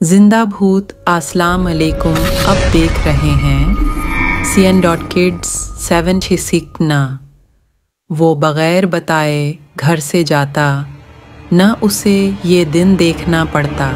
जिंदा भूत अस्सलाम अलैकुम। अब देख रहे हैं CN.Kids 7 सीखना। वो बग़ैर बताए घर से जाता, न उसे ये दिन देखना पड़ता।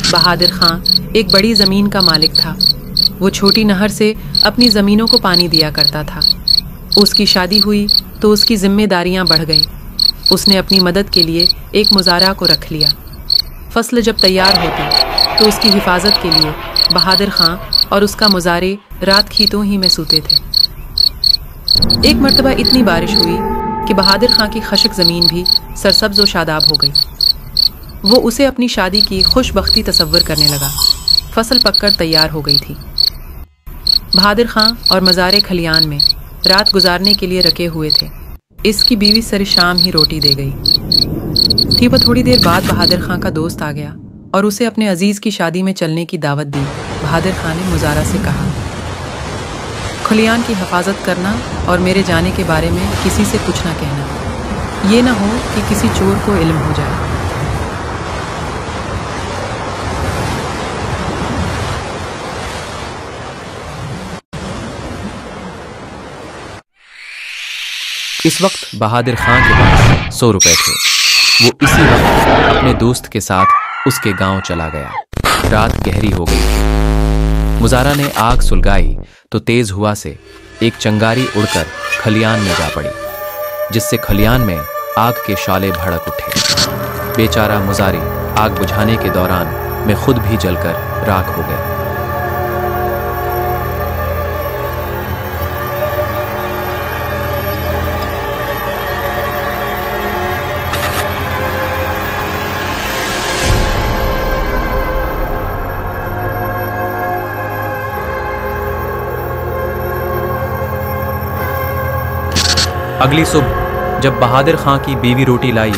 बहादुर खां एक बड़ी ज़मीन का मालिक था। वो छोटी नहर से अपनी ज़मीनों को पानी दिया करता था। उसकी शादी हुई तो उसकी जिम्मेदारियां बढ़ गई। उसने अपनी मदद के लिए एक मुज़ारा को रख लिया। फसल जब तैयार होती तो उसकी हिफाजत के लिए बहादुर खां और उसका मुज़ारे रात खेतों ही में सूते थे। एक मर्तबा इतनी बारिश हुई कि बहादुर खां की खशक ज़मीन भी सरसब्ज़ व शादाब हो गई। वो उसे अपनी शादी की खुशबख्ती तसव्वुर करने लगा। फसल पककर तैयार हो गई थी। बहादुर खां और मज़ारे खलियान में रात गुजारने के लिए रखे हुए थे। इसकी बीवी सर शाम ही रोटी दे गई थी। वह थोड़ी देर बाद बहादुर खां का दोस्त आ गया और उसे अपने अजीज़ की शादी में चलने की दावत दी। बहादुर खां ने मुज़ारा से कहा, खलियान की हिफाजत करना और मेरे जाने के बारे में किसी से कुछ ना कहना। ये ना हो कि किसी चोर को इल्म हो जाए। इस वक्त बहादुर खां के पास 100 रुपए थे। वो इसी वक्त अपने दोस्त के साथ उसके गांव चला गया। रात गहरी हो गई थी। मुज़ारा ने आग सुलगाई तो तेज हुआ से एक चंगारी उड़कर खलियान में जा पड़ी, जिससे खलियान में आग के शाले भड़क उठे। बेचारा मुज़ारी आग बुझाने के दौरान में खुद भी जलकर राख हो गया। अगली सुबह जब बहादुर खां की बीवी रोटी लाई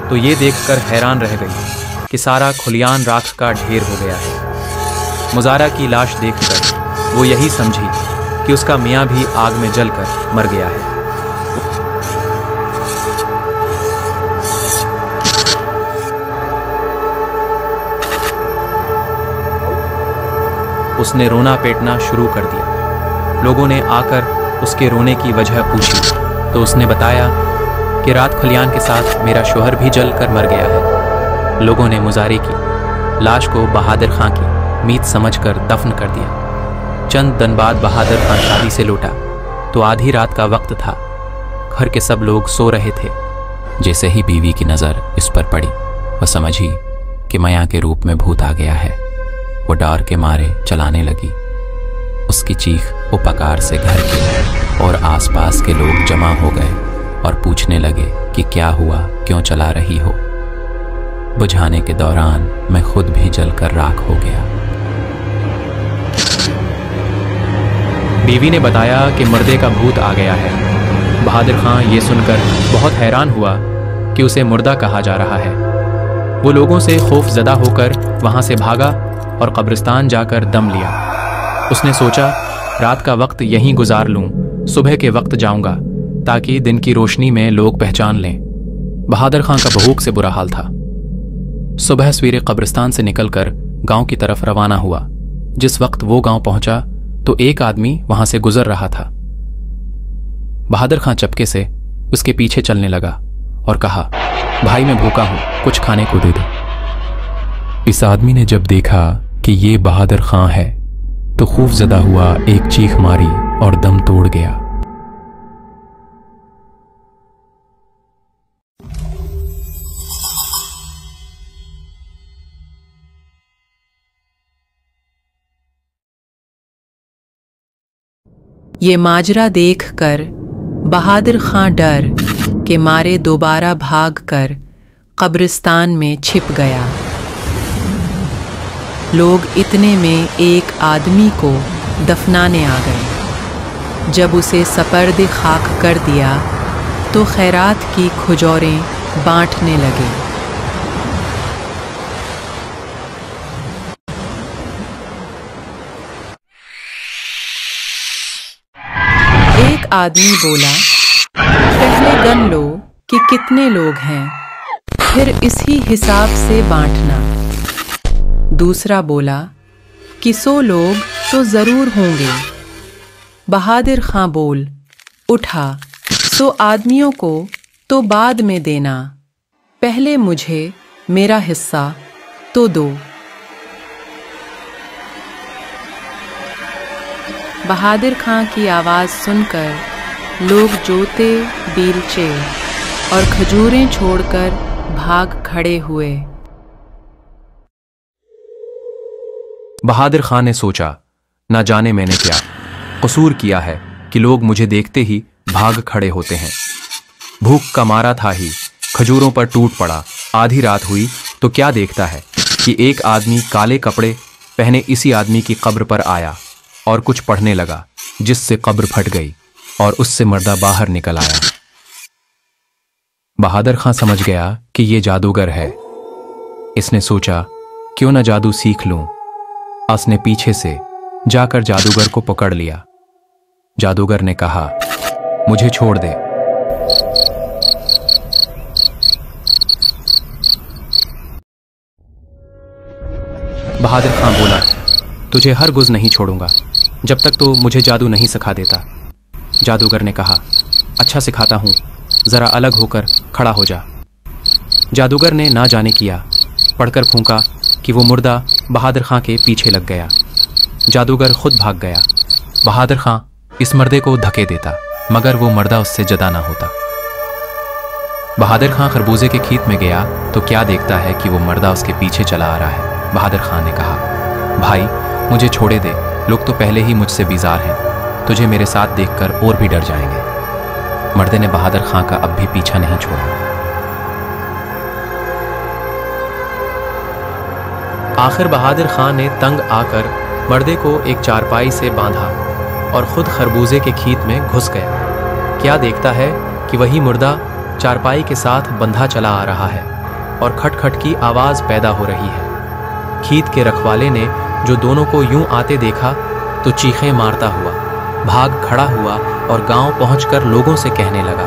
तो ये देखकर हैरान रह गई कि सारा खुलियान राख का ढेर हो गया है। मुज़ारा की लाश देखकर वो यही समझी कि उसका मियाँ भी आग में जलकर मर गया है। उसने रोना पेटना शुरू कर दिया। लोगों ने आकर उसके रोने की वजह पूछी तो उसने बताया कि रात खलियान के साथ मेरा शौहर भी जल कर मर गया है। लोगों ने मुज़ारे की लाश को बहादुर खां की मीत समझकर दफन कर दिया। चंद दिन बाद बहादुर खां शादी से लौटा तो आधी रात का वक्त था। घर के सब लोग सो रहे थे। जैसे ही बीवी की नज़र इस पर पड़ी, वह समझी कि मया के रूप में भूत आ गया है। वो डर के मारे चलाने लगी। उसकी चीख वो पकार से घर के और आसपास के लोग जमा हो गए और पूछने लगे कि क्या हुआ, क्यों चला रही हो। बुझाने के दौरान मैं खुद भी जलकर राख हो गया। बीवी ने बताया कि मुर्दे का भूत आ गया है। बहादुर खां ये सुनकर बहुत हैरान हुआ कि उसे मुर्दा कहा जा रहा है। वो लोगों से खौफ ज़दा होकर वहां से भागा और कब्रिस्तान जाकर दम लिया। उसने सोचा रात का वक्त यहीं गुजार लूं, सुबह के वक्त जाऊंगा ताकि दिन की रोशनी में लोग पहचान लें। बहादुर खां का भूख से बुरा हाल था। सुबह सवेरे कब्रिस्तान से निकलकर गांव की तरफ रवाना हुआ। जिस वक्त वो गांव पहुंचा तो एक आदमी वहां से गुजर रहा था। बहादुर खां चपके से उसके पीछे चलने लगा और कहा, भाई मैं भूखा हूं, कुछ खाने को दे दो। इस आदमी ने जब देखा कि ये बहादुर खां है तो खौफज़दा हुआ, एक चीख मारी और दम तोड़ गया। ये माजरा देखकर बहादुर खां डर के मारे दोबारा भागकर कब्रिस्तान में छिप गया। लोग इतने में एक आदमी को दफनाने आ गए। जब उसे सपर्द खाक कर दिया तो खैरात की खुजौरें बांटने लगे। एक आदमी बोला, पहले गन लो कि कितने लोग हैं, फिर इसी हिसाब से बांटना। दूसरा बोला कि 100 लोग तो जरूर होंगे। बहादुर खां बोल उठा, 100 आदमियों को तो बाद में देना, पहले मुझे मेरा हिस्सा तो दो। बहादुर खां की आवाज़ सुनकर लोग जोते, बीलचे और खजूरें छोड़कर भाग खड़े हुए। बहादुर खां ने सोचा, ना जाने मैंने क्या कसूर किया है कि लोग मुझे देखते ही भाग खड़े होते हैं। भूख का मारा था ही खजूरों पर टूट पड़ा। आधी रात हुई तो क्या देखता है कि एक आदमी काले कपड़े पहने इसी आदमी की कब्र पर आया और कुछ पढ़ने लगा, जिससे कब्र फट गई और उससे मर्दा बाहर निकल आया। बहादुर खां समझ गया कि ये जादूगर है। इसने सोचा, क्यों न जादू सीख लूं। उसने पीछे से जाकर जादूगर को पकड़ लिया। जादूगर ने कहा, मुझे छोड़ दे। बहादुर खां बोला, तुझे हरगिज़ नहीं छोड़ूंगा जब तक तो मुझे जादू नहीं सिखा देता। जादूगर ने कहा, अच्छा सिखाता हूं, जरा अलग होकर खड़ा हो जा। जादूगर ने ना जाने किया, पढ़कर फूंका कि वो मुर्दा बहादुर खां के पीछे लग गया। जादूगर खुद भाग गया। बहादुर खां इस मर्दे को धके देता, मगर वो मर्दा उससे जदा ना होता। बहादुर खां खरबूजे के खेत में गया तो क्या देखता है कि वो मर्दा उसके पीछे चला आ रहा है। बहादुर खां ने कहा, भाई मुझे छोड़े दे, लोग तो पहले ही मुझसे बीजार हैं, तुझे मेरे साथ देखकर और भी डर जाएंगे। मर्दे ने बहादुर खां का अब भी पीछा नहीं छोड़ा। आखिर बहादुर खां ने तंग आकर मर्दे को एक चारपाई से बांधा और खुद खरबूजे के खेत में घुस गया। क्या देखता है कि वही मुर्दा चारपाई के साथ बंधा चला आ रहा है और खटखट की आवाज पैदा हो रही है। खेत के रखवाले ने जो दोनों को यूं आते देखा तो चीखें मारता हुआ भाग खड़ा हुआ और गांव पहुंचकर लोगों से कहने लगा,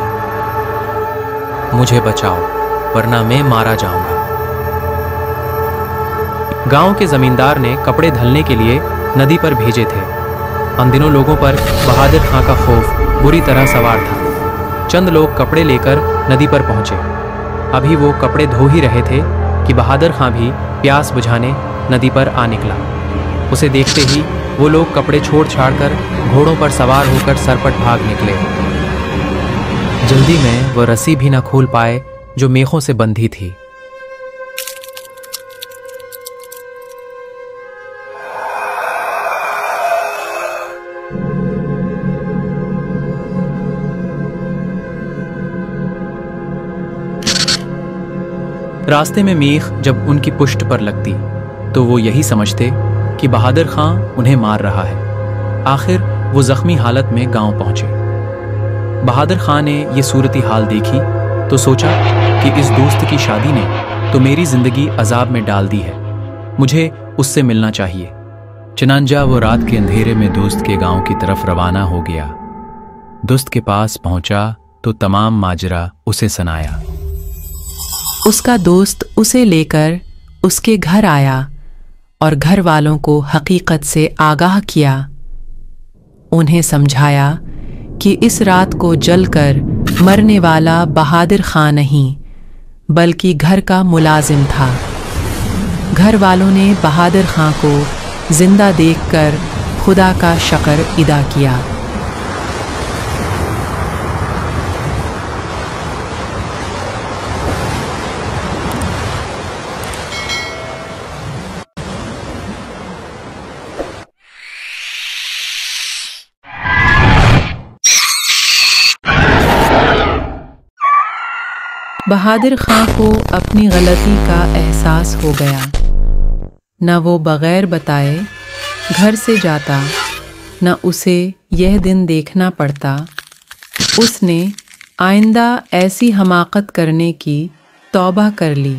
मुझे बचाओ वरना मैं मारा जाऊंगा। गांव के जमींदार ने कपड़े धलने के लिए नदी पर भेजे थे। उन दिनों लोगों पर बहादुर खां का खौफ बुरी तरह सवार था। चंद लोग कपड़े लेकर नदी पर पहुंचे। अभी वो कपड़े धो ही रहे थे कि बहादुर खां भी प्यास बुझाने नदी पर आ निकला। उसे देखते ही वो लोग कपड़े छोड़ छाड़ कर घोड़ों पर सवार होकर सरपट भाग निकले। जल्दी में वो रस्सी भी न खोल पाए जो मेखों से बंधी थी। रास्ते में मेख जब उनकी पुष्ट पर लगती तो वो यही समझते कि बहादुर खां उन्हें मार रहा है। आखिर वो जख्मी हालत में गांव पहुंचे। बहादुर खां ने ये सूरती हाल देखी तो सोचा कि इस दोस्त की शादी ने तो मेरी जिंदगी अजाब में डाल दी है, मुझे उससे मिलना चाहिए। चनांजा वो रात के अंधेरे में दोस्त के गांव की तरफ रवाना हो गया। दोस्त के पास पहुंचा तो तमाम माजरा उसे सुनाया। उसका दोस्त उसे लेकर उसके घर आया और घर वालों को हकीकत से आगाह किया। उन्हें समझाया कि इस रात को जलकर मरने वाला बहादुर खां नहीं बल्कि घर का मुलाजिम था। घर वालों ने बहादुर खां को जिंदा देखकर खुदा का शुक्र अदा किया। बहादुर खां को अपनी गलती का एहसास हो गया। न वो बगैर बताए घर से जाता न उसे यह दिन देखना पड़ता, उसने आइंदा ऐसी हमाकत करने की तौबा कर ली।